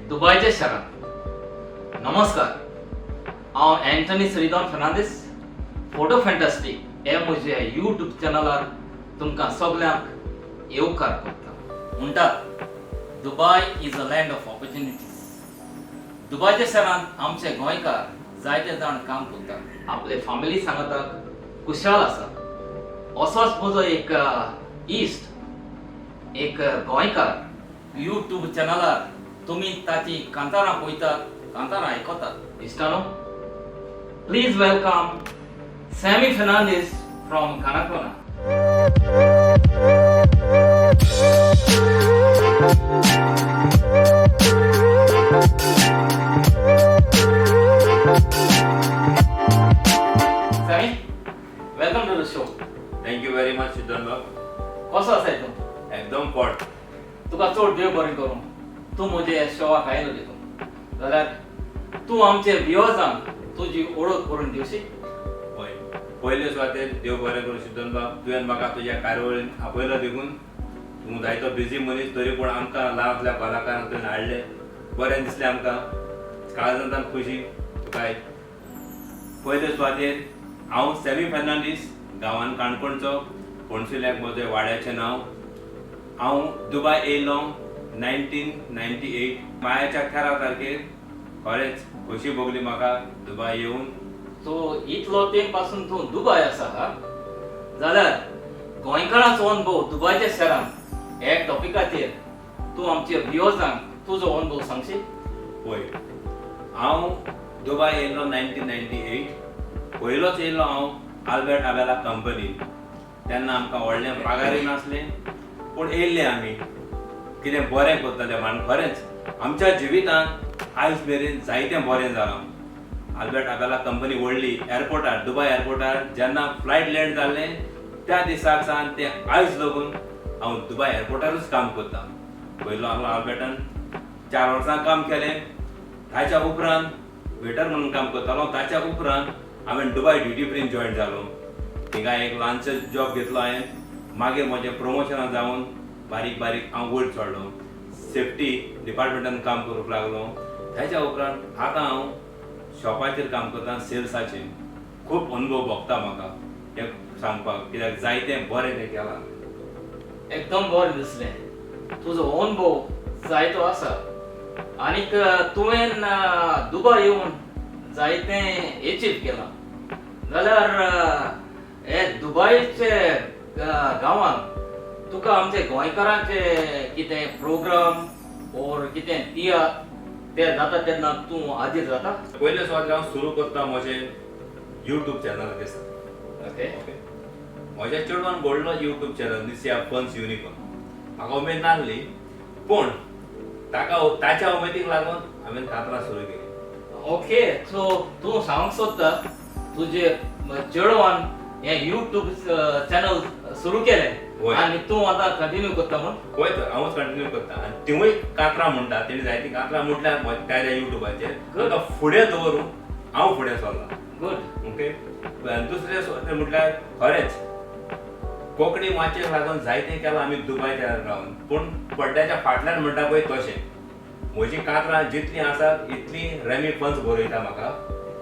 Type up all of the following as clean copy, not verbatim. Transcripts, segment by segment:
दुबईच्या शहरात नमस्कार हांव एंटनी सिरिडॉन फर्नांडीस फोटो फॅन्टास्टीक हे म्हजे यूट्यूब चॅनलार तुमकां सगळ्यांक येवकार करता. म्हणटात Dubai is a land of opportunities. दुबयच्या शहरांत आमचे गोंयकार जायते जाण काम करतात, आपले फॅमिली सांगतात कुशाल आसा. असोच म्हजो एक इश्ट एक गोंयकार यूट्यूब चॅनलार तुम्ही ताची कांतारां पळयतात, कांतारां आयकतात. इश्टानो, please welcome Sammy Fernandes from Canacona. Sammy, welcome to the show. Thank you very much onnbhov. कसो आसाय तूं? एकदम पॉट. तुका चड देव बरें करूं. तूं म्हजे शोवाक आयलो देखून जाल्यार तूं आमचे व्ह्युअर्सांक तुजी ओळख करून दिवशी. हय, पयले सुवातेर देव बरें करूं onnbhov. तुवें म्हाका तुज्या कार्यावळीन आपयलो देखून. तूं जायतो बिजी मनीस तरी पूण आमकां ल्हानल्या कलाकारांक तुवें हाडले. बरें दिसलें आमकां. काळजांतल्यान खुशी तुका. पयले सुवातेर हांव सॅमी फर्नांडीस, गांवांत काणकोणचो, पणसुल्याक म्हजें वाड्याचें नांव. हांव दुबय येयलो 1998 मायाच्या 18 तारखेर. खरेंच खोशी भोगली म्हाका दुबय येवन. सो इतलो तेंप पासून तूं दुबय आसा जाल्यार गोंयकारांचो अनुभव दुबयच्या शहरांत हे टॉपिकाचेर तूं आमच्या व्ह्युअर्सांक तुजो अनुभव सांगशी. पळय, हांव दुबय येयलो 1998. पयलोच येयलो हांव आल्बर्ट आबेला कंपनीन. तेन्ना आमकां व्हडलें पगारूय नासलें, पूण येयल्ले आमी कितें बरें करतलें म्हण. खरेंच आमच्या जिवितांत आयज मेरेन जायतें बरें जालां. आल्बर्ट आबेला कंपनी व्हडली एअरपोर्टार, दुबय एअरपोर्टार जेन्ना फ्लायट लँड जाल्लें त्या दिसाक सावन ते आयज लागून हांव दुबय एअरपोर्टारूच काम करतां. पयलो हांव आल्बर्टान 4 वर्सां काम केलें. ताच्या उपरांत वेटर म्हणून काम करतालो. ताच्या उपरांत हांवें दुबय ड्युटी फ्रीन जॉयन जालो. थिंगा एक ल्हानसो जॉब घेतलो हांवें. मागीर म्हजें प्रमोशनां जावन बारीक बारीक हांव वयर चडलो. सेफ्टी डिपार्टमेंटान काम करूंक लागलो. ताच्या उपरांत आतां हांव शॉपाचेर काम करतां, सेल्साचेर. खूब अनुभव भोगता म्हाका हें सांगपाक, कित्याक जायतें बरें तें केलां. एकदम बरें दिसलें. तुजो अनुभव जायतो आसा आनीक तुवें दुबय येवन जायतें एचीव केलां. जाल्यार हे दुबयचे गांवांत तुका आमचे गोंयकारांचे कितें प्रोग्राम ओर कितें तियात्र ते जाता तेन्ना तूं हाजीर जाता? पयले सुवातेर हांव सुरू करता म्हजें यूट्यूब चॅनल दिसता. ओके. म्हज्या चेडवान व्हडलो यूट्यूब चॅनल दिसया फन्स युनिकॉर्न. म्हाका उमेद नासली, पूण ताच्या उमेदीक लागून हांवें कांतरां सुरू केली. ओके, सो तूं सांगूंक सोदता तुजे चेडवान हें यूट्यूब चॅनल सुरू केलें आनी तूं आतां कंटिन्यू करता म्हूण? पळय तर हांवूच कंटिन्यू करता. आनी तिवूय कांतरां म्हणटा. तेणी जायतीं कांतरां म्हटल्यार त्या यूट्यूबाचेर ताका फुडें दवरून हांव फुडें सरलां. गुड. ओके. दुसरें सुवातेर म्हटल्यार खरेंच कोंकणी माचयेक लागून जायतें केलां आमी दुबयच्या रावन. पूण पड्ड्याच्या फाटल्यान म्हणटा पळय तशें म्हजीं कांतरां जितलीं आसात इतलीं रेमी फन्स बरयता म्हाका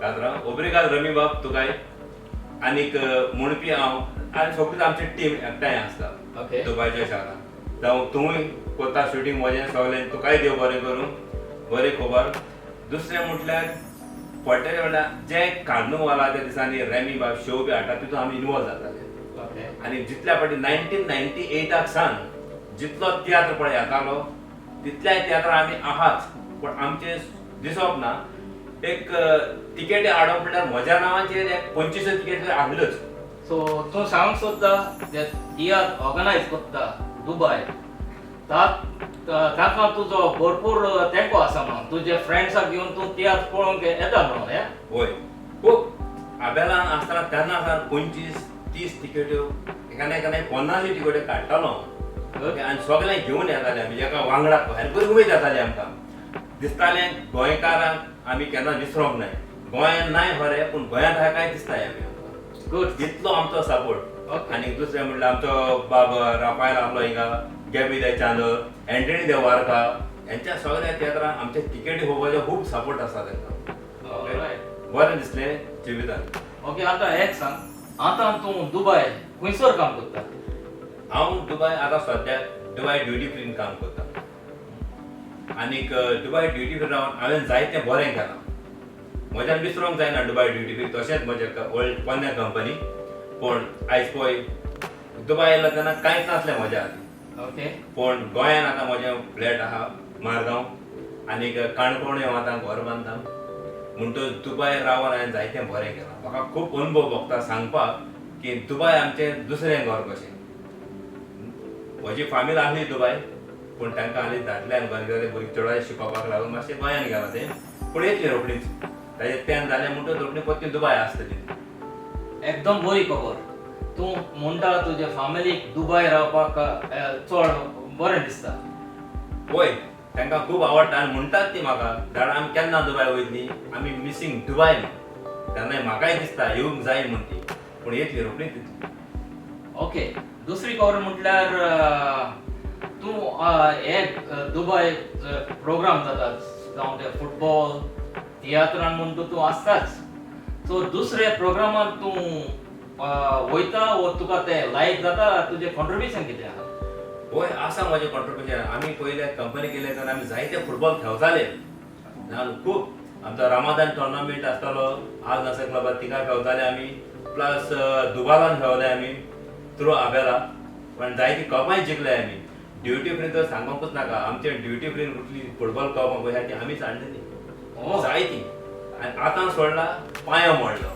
कांतरां. ओब्रिगाद रेमी बाब तुकाय. आनीक म्हणपी हांव आनी सगळीच आमची टीम एकठांय आसता दुबयच्या शारांत. जावं तूंय करता शुटींग म्हजें सगळें. तुकाय देव बरें करूं. बरें खबर. दुसरें म्हटल्यार पडटलें म्हणल्यार जे कार्निवाला त्या दिसांनी रेमी बाब शो बी हाडटा तितून आमी इनवॉल्व जाताले. आनी जितल्या फावटी 1998 सान जितलो तियात्र पळय येतालो तितल्याय तियात्रां आमी आहात. पूण आमचें दिसप ना. एक तिकेटी हाडप म्हणल्यार म्हज्या नांवाचेर एक 25 तिकेटी हाडल्योच. सो तूं सांगूंक सोदता जे तियात्र ऑर्गनायज करता दुबय ताका तुजो भरपूर तेंको आसा म्हणून. तुजे फ्रेंड्साक घेवन तूं तियात्र पळोवंक येता म्हणून. हय, खूब आबेलान आसतना तेन्ना सावन 25-30 तिकेट्यो एकाने 50 तिकेट्यो काडटालो. आनी सगळें घेवन येताले आमी एका वांगडाक. आनी बरी उमेद येताली आमकां. दिसतालें गोंयकारांक आमी केन्ना विसरोंक नाय. गोंयांत नाय खरें, पूण गोंयांत आहा काय दिसताय आमी. गुड. इतलो आमचो सपोर्ट. आनी दुसरें म्हणल्यार आमचो बाब राफायल आहलो हिंगा, गॅबी दे चांदर, एंटनी दे वारका, यांच्या सगळ्या तियात्रांक आमचे तिकेटी होवपाचे खूब सपोर्ट आसा तांकां. बरें दिसलें जिवितांत. ओके, आता एक सांग, आता तूं दुबय खंयसर काम करता? हांव दुबय आतां सद्याक दुबय ड्युटी फ्रीन काम करता. आनीक दुबय ड्युटी फ्री रावन हांवें जायतें बरें केलां. म्हज्यान विसरूंक जायना दुबय ड्युटी फ्री, तशेंच म्हजे ओल्ड पोन्ने कंपनी. पूण आयज पळय दुबय येयलो तेन्ना कांयच नासलें म्हज्या हातीन. ओके. पूण गोंयांत आतां म्हजें फ्लॅट आहा मारगांव, आनीक काणकोण हांव आतां घर बांदता. म्हणटूच दुबय रावन हांवें जायतें बरें केलां. म्हाका खूब अनुभव भोगता सांगपाक की दुबय आमचें दुसरें घर कशें. म्हजी फामील आहली दुबय, पूण तांकां हालीं धाडल्यान गोंयकारांनी भुरगीं चेडवां शिकोवपाक लागून मातशें गोंयांत गेलां तें. पूण येतलीं रोखडीच. ताजें तें जालें म्हणटूच रोखडी परती दुबय आसतली. एकदम बरी खबर. तूं म्हणटा तुज्या फॅमिलीक दुबय रावपाक चड बरें दिसता. पळय, तांकां खूब आवडटा आनी म्हणटात ती म्हाका, धाड आमी केन्ना दुबय वयतलीं, आमी मिसींग दुबय म्हूण. तेन्ना म्हाकाय दिसता येवंक जाय म्हूण ती, पूण येतली रोखडीच येतली. ओके, दुसरी खबर म्हटल्यार तूं एक दुबय प्रोग्राम जाता, जावं ते फुटबॉल तियात्रान म्हूण तूं आसताच. सो दुसरे प्रोग्रामान तूं वयता वो तुका ते लायक जाता? तुजें कॉन्ट्रिब्युशन कितें आहा? होय, आसा म्हजें कॉन्ट्रिब्युशन. आमी पयले कंपनी गेले तेन्ना आमी जायते फुटबॉल खेळटाले. खूब आमचो रामादान टोर्नामेंट आसतालो आज नासर क्लबात, तिका खेळटाले आमी. प्लस दुबालान खेळले आमी थ्रू आबेला. पण जायती कपांय जिखले आमी. ड्युटी फ्री तर सांगूंकूच नाका. आमचे ड्युटी फ्रीन कुठली फुटबॉल कप पळय ती आमीच हाडलेली जायती. आनी आतां सोडला पांयो मोडलो.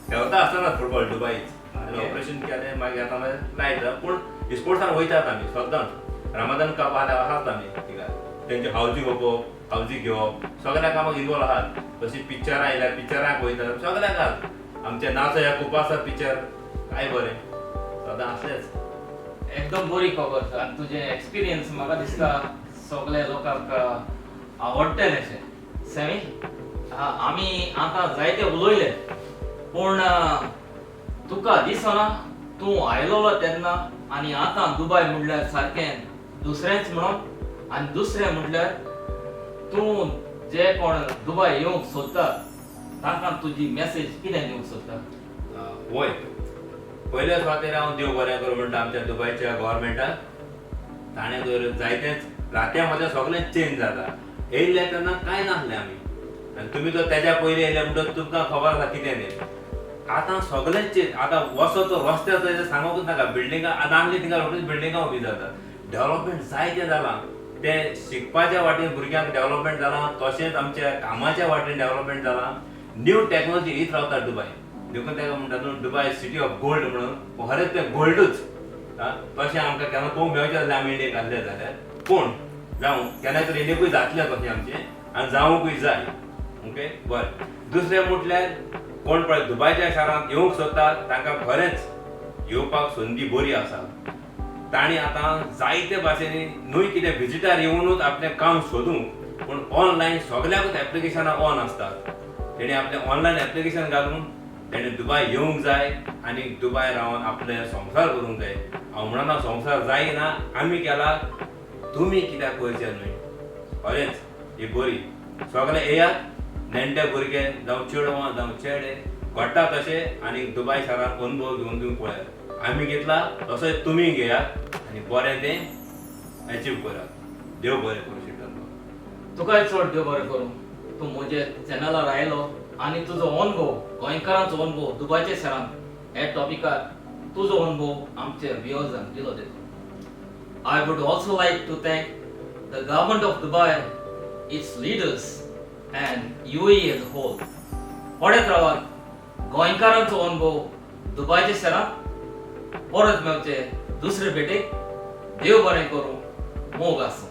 खेळता आसतना फुटबॉल दुबयच आनी ऑपरेशन केलें, मागीर आतां लायट. पूण स्पोर्ट्सान वयतात आमी सदांच. रामादान कप आसात आमी तिका. तेंचे हावजी घेवप, हावजी घेवप, सगळ्या कामाक इनवॉल्व आहात. तशी पिक्चरां आयल्यार पिक्चरांक वयतात, सगळ्याक आहात. आमचे नाचो ह्या खूब आसा पिक्चर, काय बरें सदां आसलेंच. एकदम बरी खबर. आनी तुजें एक्सपिरियन्स म्हाका दिसता सगळ्या लोकांक आवडटलें अशें. सॅमी, आमी आतां जायते उलयले, पूण तुका दिसना तूं आयलोलो तेन्ना आनी आतां दुबय म्हणल्यार सारकें दुसरेंच म्हणून? आनी दुसरें म्हणल्यार तूं जे कोण दुबय येवंक सोदता तांकां तुजी मॅसेज कितें दिवंक सोदता? वय, पयल्या सुवातेर हांव देव बरें करूं म्हणटा आमच्या दुबयच्या गव्हर्मेंटाक. ताणें जर जायतेंच रात्या मदें सगळेंच चेंज जाता. येयले तेन्ना कांय नासलें आमी, आनी तुमी जर तेज्या पयलीं येयले म्हणटच तुमकां खबर आसा कितें तें. आतां सगळेंच चेंज. आतां वचत तो रस्त्यार थंय सांगूंकूच नाका. बिल्डिंगां नासली थिंगा रोखडीच बिल्डिंगां उबी जातात. डेव्हलपमेंट जायतें जालां. तें शिकपाच्या वाटेन भुरग्यांक डेव्हलपमेंट जालां, तशेंच आमच्या कामाच्या वाटेन डेव्हलपमेंट जालां. न्यू टॅक्नोलॉजी हीच रावता दुबय. देखून ताका म्हणटात न्हू दुबय सिटी ऑफ गोल्ड म्हणून. खरेंच तें गोल्डूच. तशें आमकां केन्ना पळोवंक मेळचें जाल्यार आमी इंडियेक आहले जाल्यार. पूण जावं केन्ना तरी इंडियेकूय जातलें तशें आमचें आनी जावंकूय जाय. ओके, बरें. दुसरें म्हटल्यार कोण पळय दुबयच्या शारांत येवंक सोदतात तांकां खरेंच येवपाक संदी बरी आसा. तांणी आतां जायते भाशेनी न्हय कितें विजिटार येवनूच आपलें काम सोदूंक, पूण ऑनलायन सगळ्याकूच एप्लिकेशनां ऑन आसतात. तेणी आपलें ऑनलायन एप्लिकेशन घालून तेणे दुबय येवंक जाय आनी दुबय रावन आपले संवसार करूंक जाय. हांव म्हणना संवसार जायना, आमी केला, तुमी कित्याक करचें न्हय. खरेंच ही बरी. सगळे येयात, नेणटे भुरगे जावं चेडवां जावं चेडे, घडटा तशें आनी दुबय शारांत अनुभव घेवन तुमी पळयात. आमी घेतला तसोच तुमी घेयात आनी बरें तें अचीव करात. देव बरें करूं शिकता. तुकाय चड देव बरें करूं. तूं म्हज्या चॅनलार आयलो आनी तुजो अनुभव, गोंयकारांचो अनुभव दुबयच्या शारांत हे टॉपिकार तुजो अनुभव आमच्या व्ह्युअर्सांक दिलो देखून. I would also like to thank the government of Dubai, its leaders and UAE as a whole. पडत रावात गोंयकारांचो अनुभव दुबयच्या शारांत परत मेळचे दुसरे भेटेक. देव बरें करूं. मोग आसूं.